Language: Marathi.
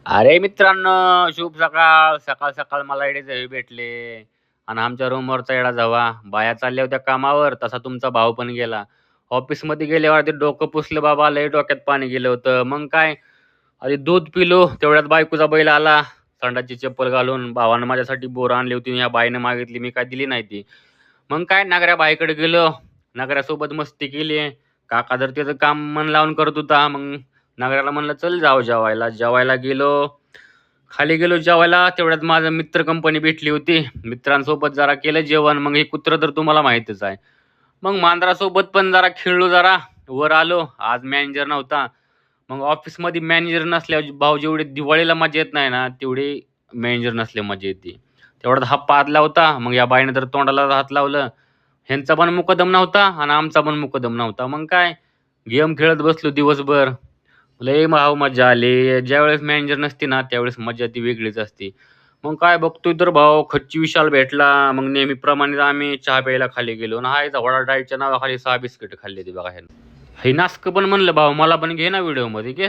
अरे मित्रांनो, शुभ सकाळ. सकाळ सकाळ मला इकडे झवे भेटले आणि आमच्या रूमवरचा येडा झवा. बाया चालल्या होत्या कामावर, तसा तुमचा भाऊ पण गेला. ऑफिसमध्ये गेल्यावर ते डोकं पुसलं बाबा, लय डोक्यात पाणी गेलं होतं. मग काय, आधी दूध पिलो, तेवढ्यात बायकोचा बैल आला संडाची चप्पल घालून. भावानं माझ्यासाठी बोर आणली होती, या बाईनं मागितली, मी काय दिली नाही ती. मग काय, नगऱ्या बाईकडे गेलो, नगऱ्यासोबत मस्ती केली. काका जर त्याचं काम मन लावून करत होता. मग नगराला म्हणलं चल जाऊ जेवायला. जेवायला गेलो, खाली गेलो जेवायला. तेवढ्यात माझं मित्र कंपनी भेटली होती. मित्रांसोबत जरा केलं जेवण. मग हे कुत्र तर तुम्हाला माहितच आहे. मग मांजरासोबत पण जरा खेळलो, जरा वर आलो. आज मॅनेजर नव्हता. मग ऑफिसमध्ये मॅनेजर नसल्यावर भाऊ जेवढे दिवाळीला मजा येत नाही ना, तेवढी मॅनेजर नसल्या मजा येते. तेवढ्यात हा पादला होता. मग या बाईने तर तोंडाला हात लावलं. ह्यांचा पण मुकदम नव्हता आणि आमचा पण मुकदम नव्हता. मग काय, गेम खेळत बसलो दिवसभर. लय भाऊ मजा आली. ज्यावेळेस मॅनेजर नसते ना, त्यावेळेस मजा ती वेगळीच असते. मग काय बघतोय तर भाऊ खच्ची विशाल भेटला. मग नेहमीप्रमाणे आम्ही चहा प्यायला खाली गेलो आणि हा वडा डाएटच्या नावाखाली 6 बिस्किट खाल्ली ती बघा ह्यानं. हे नास्क पण म्हणलं भाऊ मला पण घे ना व्हिडिओ मध्ये घे.